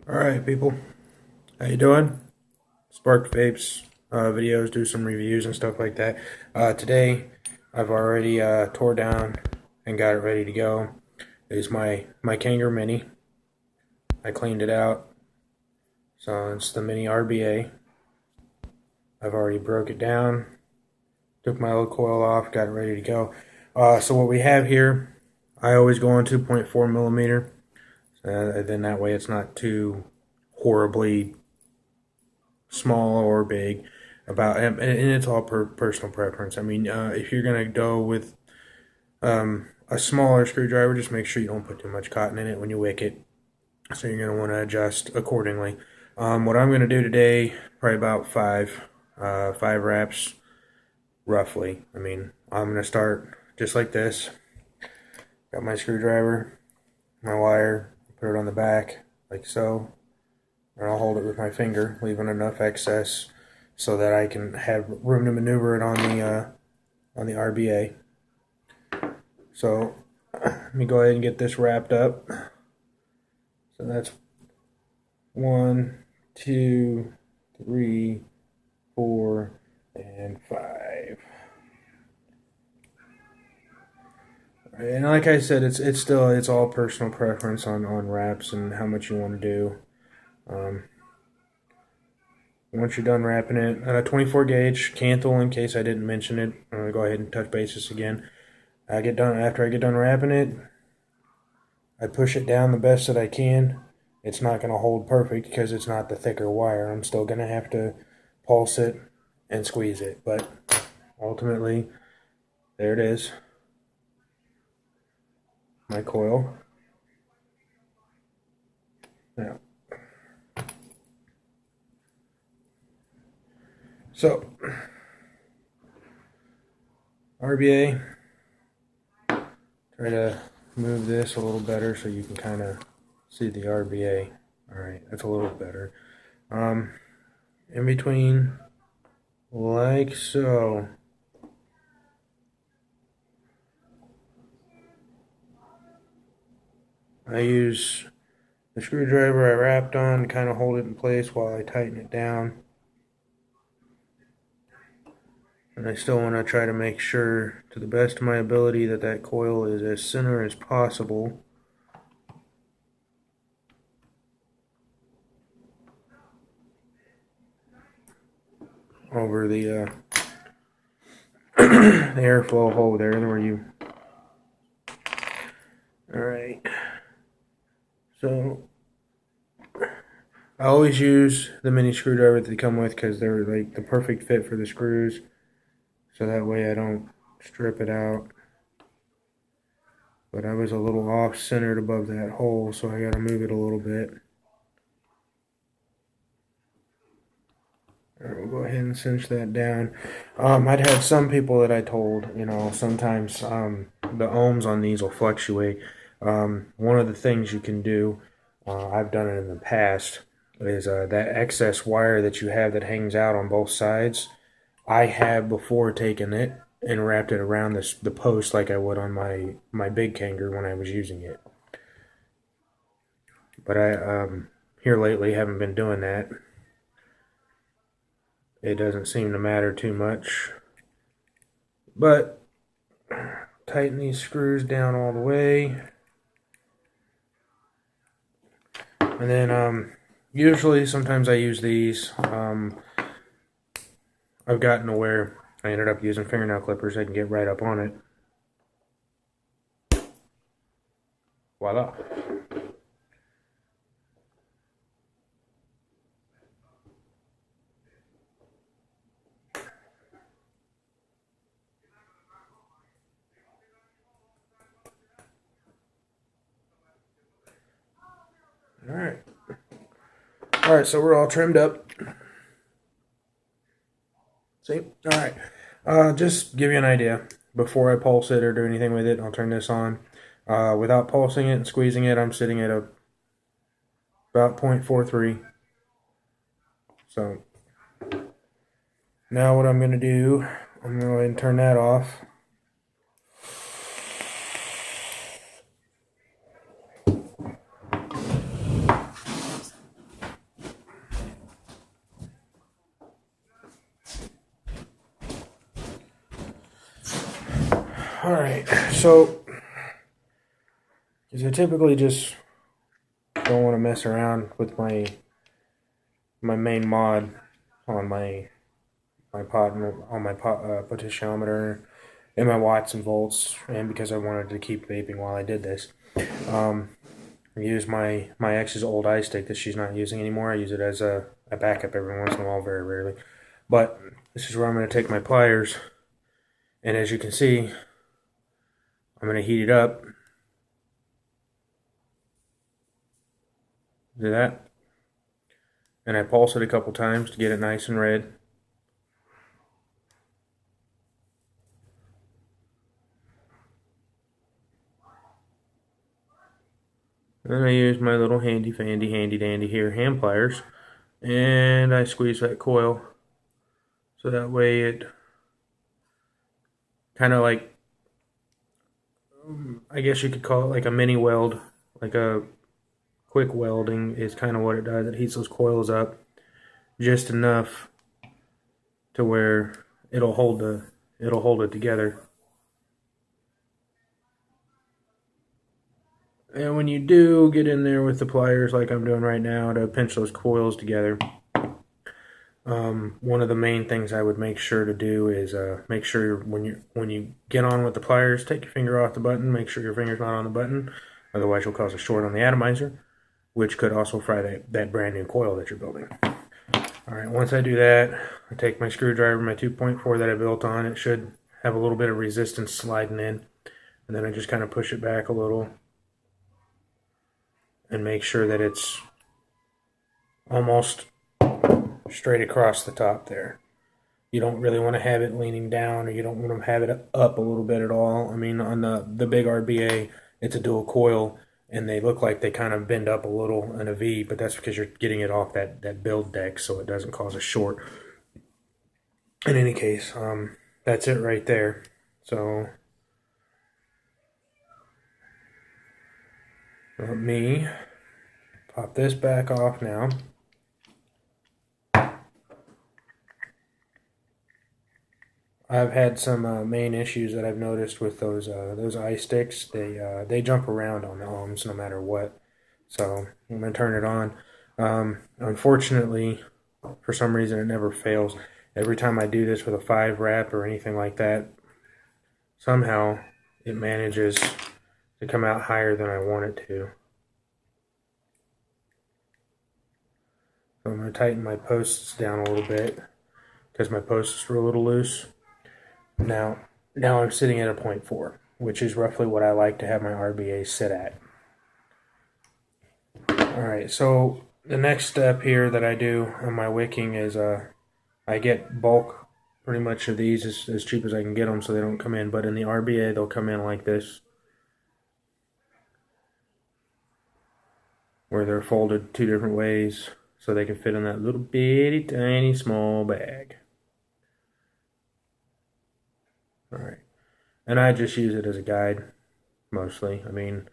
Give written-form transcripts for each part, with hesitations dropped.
Alright people, how you doing? Spark vapes videos, do some reviews and stuff like that. Today I've already tore down and got it ready to go. It is my Kanger Mini. I cleaned it out. So it's the Mini RBA. I've already broke it down, took my old coil off, got it ready to go. So what we have here, I always go on 2.4 millimeter. Then that way it's not too horribly small or big. And it's all personal preference. I mean, if you're gonna go with a smaller screwdriver, just make sure you don't put too much cotton in it when you wick it. So you're gonna want to adjust accordingly. What I'm gonna do today, probably about five wraps, roughly. I mean, I'm gonna start just like this. Got my screwdriver, my wire. Put it on the back, like so, and I'll hold it with my finger, leaving enough excess so that I can have room to maneuver it on the RBA. So let me go ahead and get this wrapped up. So that's 1, 2, 3, 4, and 5. And like I said, it's all personal preference on wraps and how much you want to do. Once you're done wrapping it, 24 gauge Kanthal, in case I didn't mention it. I'm gonna go ahead and touch bases again. After I get done wrapping it, I push it down the best that I can. It's not gonna hold perfect because it's not the thicker wire. I'm still gonna have to pulse it and squeeze it, but ultimately, there it is. My coil. Now, so RBA, try to move this a little better so you can kind of see the RBA. Alright, that's a little better. In between, like so. I use the screwdriver I wrapped on to kind of hold it in place while I tighten it down. And I still want to try to make sure, to the best of my ability, that that coil is as center as possible. Over the the airflow hole there, where you. Alright. So I always use the mini screwdriver that they come with because they're like the perfect fit for the screws. So that way I don't strip it out. But I was a little off-centered above that hole, so I got to move it a little bit. Alright, we'll go ahead and cinch that down. I'd had some people that I told, you know, sometimes the ohms on these will fluctuate. One of the things you can do, I've done it in the past, is that excess wire that you have that hangs out on both sides. I have before taken it and wrapped it around the post like I would on my big Kanger when I was using it. But I here lately haven't been doing that. It doesn't seem to matter too much. But tighten these screws down all the way. And then usually sometimes I use these. I've gotten to where I ended up using fingernail clippers. I can get right up on it. Voila. Alright, so we're all trimmed up. See? Alright. Just give you an idea. Before I pulse it or do anything with it, I'll turn this on. Without pulsing it and squeezing it, I'm sitting at about 0.43. So, now what I'm going to do, I'm going to go ahead and turn that off. Alright, so, because I typically just don't want to mess around with my main mod on my potentiometer and my watts and volts, and because I wanted to keep vaping while I did this. I use my ex's old eye stick that she's not using anymore. I use it as a backup every once in a while, very rarely. But this is where I'm going to take my pliers, and as you can see, I'm going to heat it up. Do that. And I pulse it a couple times to get it nice and red. Then I use my little handy dandy here hand pliers, and I squeeze that coil so that way it kind of like, I guess you could call it like a mini weld, like a quick welding is kind of what it does. It heats those coils up just enough to where it'll hold it together. And when you do get in there with the pliers like I'm doing right now to pinch those coils together, one of the main things I would make sure to do is make sure when you get on with the pliers, take your finger off the button, make sure your finger's not on the button, otherwise you'll cause a short on the atomizer, which could also fry that brand new coil that you're building. Alright, once I do that, I take my screwdriver, my 2.4 that I built on, it should have a little bit of resistance sliding in, and then I just kind of push it back a little and make sure that it's almost straight across the top there. You don't really want to have it leaning down, or you don't want to have it up a little bit at all. I mean, on the big RBA, it's a dual coil, and they look like they kind of bend up a little in a V, but that's because you're getting it off that build deck, so it doesn't cause a short. In any case, that's it right there. So let me pop this back off now. I've had some main issues that I've noticed with those eye sticks. They jump around on the ohms no matter what. So I'm gonna turn it on. Unfortunately, for some reason, it never fails. Every time I do this with a 5 wrap or anything like that, somehow it manages to come out higher than I want it to. So I'm going to tighten my posts down a little bit because my posts were a little loose. Now I'm sitting at a 0.4, which is roughly what I like to have my RBA sit at. Alright, so the next step here that I do on my wicking is I get bulk pretty much of these as cheap as I can get them so they don't come in, but in the RBA they'll come in like this, where they're folded 2 different ways so they can fit in that little bitty tiny small bag. Alright, and I just use it as a guide mostly. I mean,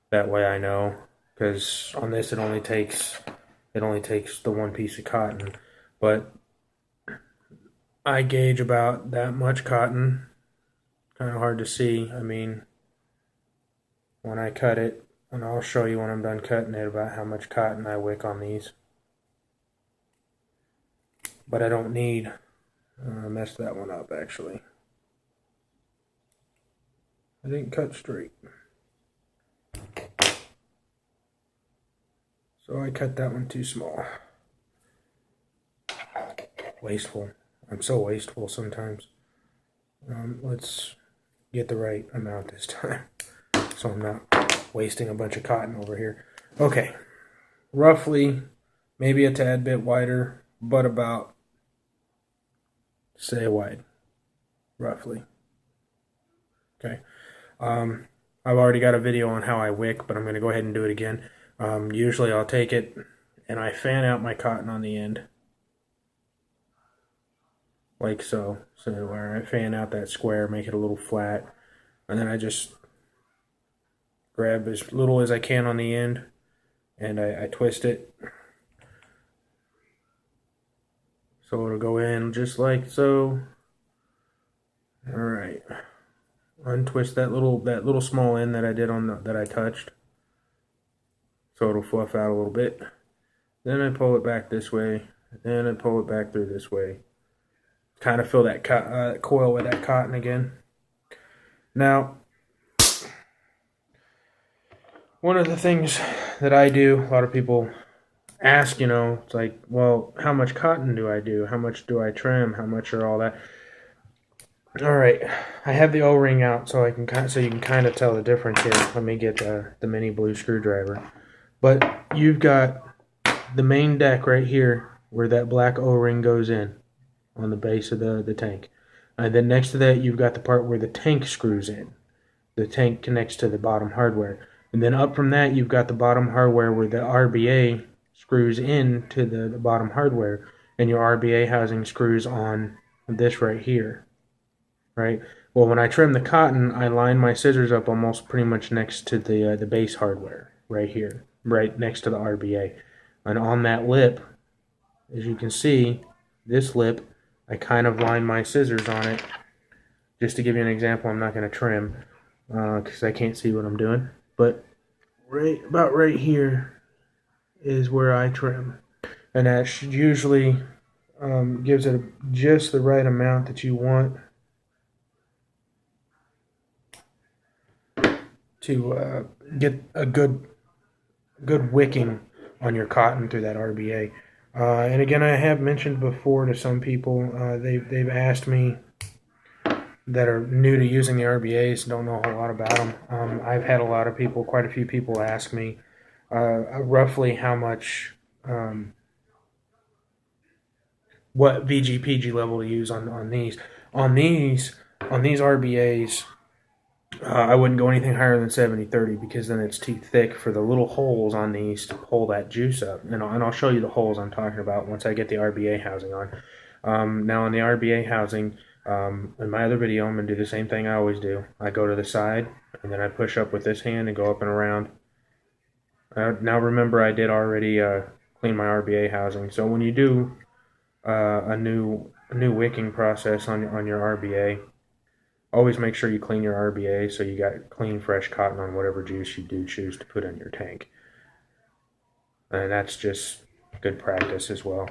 that way I know, because on this it only takes the one piece of cotton, but I gauge about that much cotton. Kind of hard to see. I mean, when I cut it, and I'll show you when I'm done cutting it about how much cotton I wick on these. But I don't need, I messed that one up actually. I didn't cut straight. So I cut that one too small. Wasteful. I'm so wasteful sometimes. Let's get the right amount this time, so I'm not wasting a bunch of cotton over here. Okay, roughly, maybe a tad bit wider, but about, say, wide, roughly. Okay, I've already got a video on how I wick, but I'm going to go ahead and do it again. Usually I'll take it and I fan out my cotton on the end, like so. So where I fan out that square, make it a little flat, and then I just grab as little as I can on the end, and I twist it so it'll go in just like so. Alright, untwist that little small end that I did on that I touched, so it'll fluff out a little bit. Then I pull it back this way. Then I pull it back through this way. Kind of fill that coil with that cotton again. Now, one of the things that I do, a lot of people ask, it's like, well, how much cotton do I do? How much do I trim? How much are all that? All right, I have the O-ring out so you can kind of tell the difference here. Let me get the mini blue screwdriver. But you've got the main deck right here where that black O-ring goes in on the base of the tank. And then next to that, you've got the part where the tank screws in. The tank connects to the bottom hardware. And then up from that, you've got the bottom hardware where the RBA screws in to the bottom hardware. And your RBA housing screws on this right here. Right? Well, when I trim the cotton, I line my scissors up almost pretty much next to the base hardware right here, right next to the RBA. And on that lip, as you can see, this lip, I kind of line my scissors on it. Just to give you an example, I'm not going to trim because I can't see what I'm doing. But about right here is where I trim. And that usually gives it just the right amount that you want to get a good wicking on your cotton through that RBA. And again, I have mentioned before to some people, they've asked me that are new to using the RBAs, don't know a whole lot about them. I've had quite a few people ask me roughly how much, what VG/PG level to use on these. On these RBAs, I wouldn't go anything higher than 70/30 because then it's too thick for the little holes on these to pull that juice up. And I'll show you the holes I'm talking about once I get the RBA housing on. Now on the RBA housing, in my other video, I'm going to do the same thing I always do. I go to the side, and then I push up with this hand and go up and around. Now remember, I did already clean my RBA housing. So when you do a new wicking process on your RBA, always make sure you clean your RBA so you got clean, fresh cotton on whatever juice you do choose to put in your tank. And that's just good practice as well.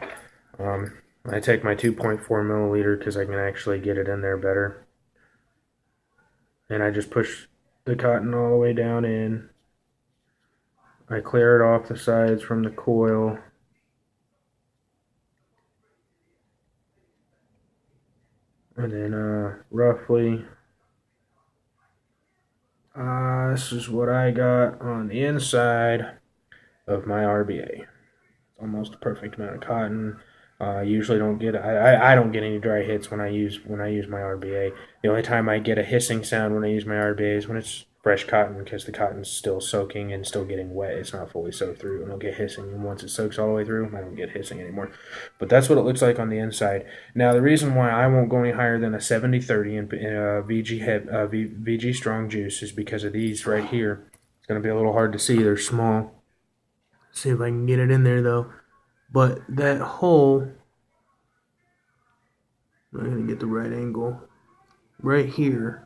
I take my 2.4 milliliter because I can actually get it in there better. And I just push the cotton all the way down in. I clear it off the sides from the coil. And then roughly, this is what I got on the inside of my RBA. It's almost a perfect amount of cotton. I usually don't get I don't get any dry hits when I use my RBA. The only time I get a hissing sound when I use my RBA is when it's fresh cotton because the cotton's still soaking and still getting wet. It's not fully soaked through, and I'll get hissing. And once it soaks all the way through, I don't get hissing anymore. But that's what it looks like on the inside. Now, the reason why I won't go any higher than a 70/30 in VG strong juice is because of these right here. It's going to be a little hard to see. They're small. Let's see if I can get it in there, though. But that hole, I'm going to get the right angle, right here,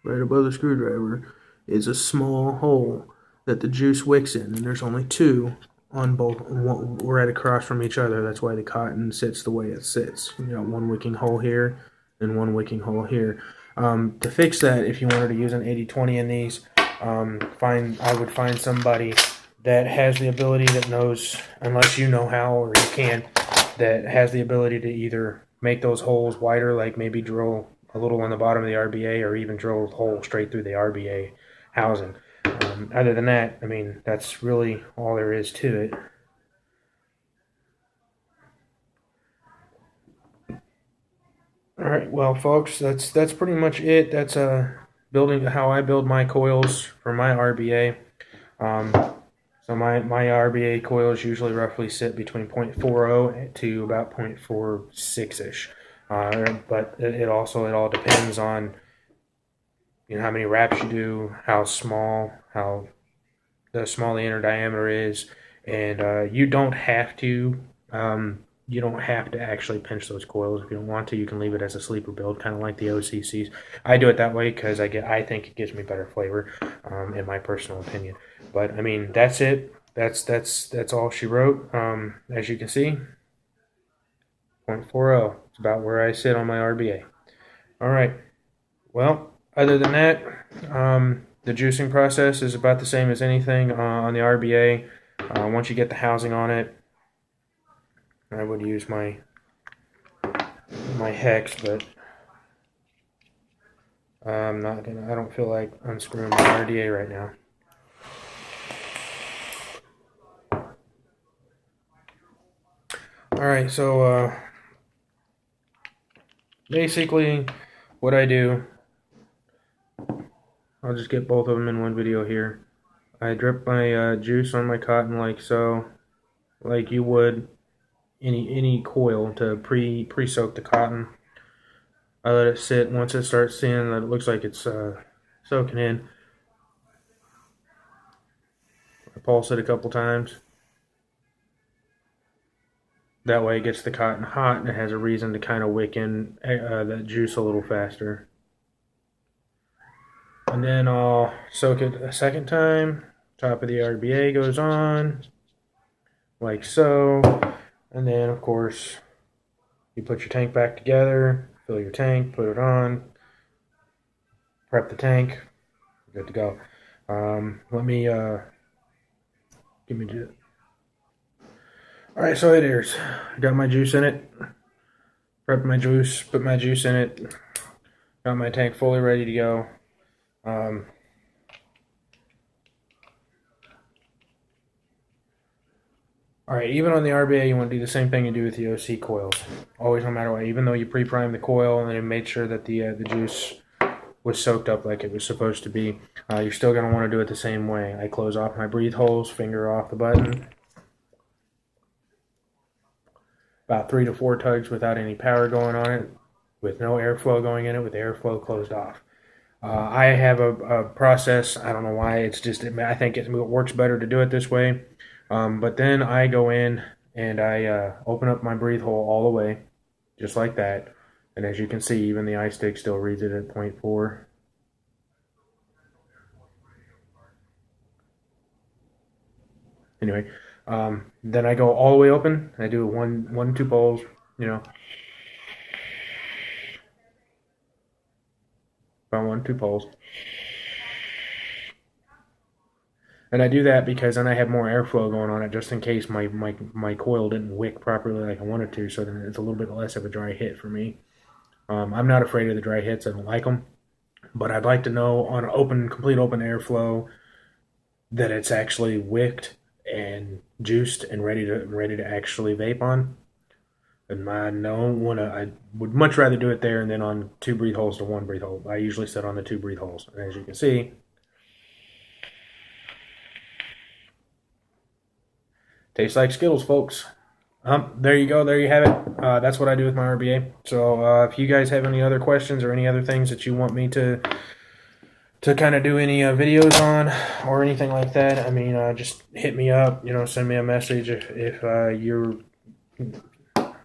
right above the screwdriver, is a small hole that the juice wicks in. And there's only two on both, right across from each other. That's why the cotton sits the way it sits. You got one wicking hole here and one wicking hole here. To fix that, if you wanted to use an 80/20 in these, I would find somebody that has the ability, that knows, unless you know how or you can, that has the ability to either make those holes wider, like maybe drill a little on the bottom of the RBA, or even drill a hole straight through the RBA housing. Other than that, I mean, that's really all there is to it. All right, well, folks, that's pretty much it. That's building how I build my coils for my RBA. So my RBA coils usually roughly sit between 0.40 to about 0.46-ish. But it all depends on how many wraps you do, how small the inner diameter is, and you don't have to you don't have to actually pinch those coils. If you don't want to, you can leave it as a sleeper build, kind of like the OCCs. I do it that way because I think it gives me better flavor, in my personal opinion. But I mean, that's it. That's all she wrote. As you can see, 0.40. It's about where I sit on my RBA. All right. Well, other than that, the juicing process is about the same as anything on the RBA. Once you get the housing on it, I would use my hex, but I'm not gonna. I don't feel like unscrewing my RDA right now. All right, so basically, what I do, I'll just get both of them in one video here. I drip my juice on my cotton like so, like you would any coil to pre-soak the cotton. I let it sit. Once it starts seeing that it looks like it's soaking in, I pulse it a couple times. That way it gets the cotton hot and it has a reason to kind of wick in that juice a little faster. And then I'll soak it a second time. Top of the RBA goes on, like so. And then, of course, you put your tank back together, fill your tank, put it on, prep the tank, good to go. Let me, give me just. All right, so it is. I got my juice in it, prepped my juice, put my juice in it, got my tank fully ready to go. All right, even on the RBA, you want to do the same thing you do with the OC coils. Always, no matter what, even though you pre-prime the coil and it made sure that the juice was soaked up like it was supposed to be, you're still going to want to do it the same way. I close off my breathe holes, finger off the button. About 3 to 4 tugs without any power going on it, with no airflow going in it, with the airflow closed off. I have a process, I don't know why, it's just, I think it works better to do it this way. But then I go in and I open up my breathe hole all the way, just like that. And as you can see, even the ice stick still reads it at 0.4. Anyway, then I go all the way open. I do one, 2 pulls, you know. About 1, 2 pulls. And I do that because then I have more airflow going on it, just in case my coil didn't wick properly like I wanted to, so then it's a little bit less of a dry hit for me. I'm not afraid of the dry hits. I don't like them. But I'd like to know on complete open airflow that it's actually wicked and juiced and ready to actually vape on. And I would much rather do it there and then on 2 breathe holes to 1 breathe hole. I usually sit on the 2 breathe holes. And as you can see, tastes like Skittles, folks. There you go. There you have it. That's what I do with my RBA. So if you guys have any other questions or any other things that you want me to kind of do any videos on or anything like that, I mean, just hit me up. Send me a message if you're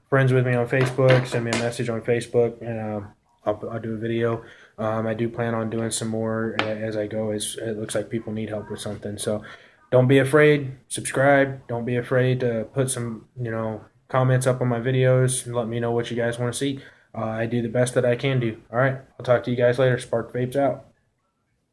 friends with me on Facebook. Send me a message on Facebook, and I'll do a video. I do plan on doing some more as I go. It looks like people need help with something, so. Don't be afraid. Subscribe. Don't be afraid to put some, comments up on my videos and let me know what you guys want to see. I do the best that I can do. All right. I'll talk to you guys later. Spark Vapes out.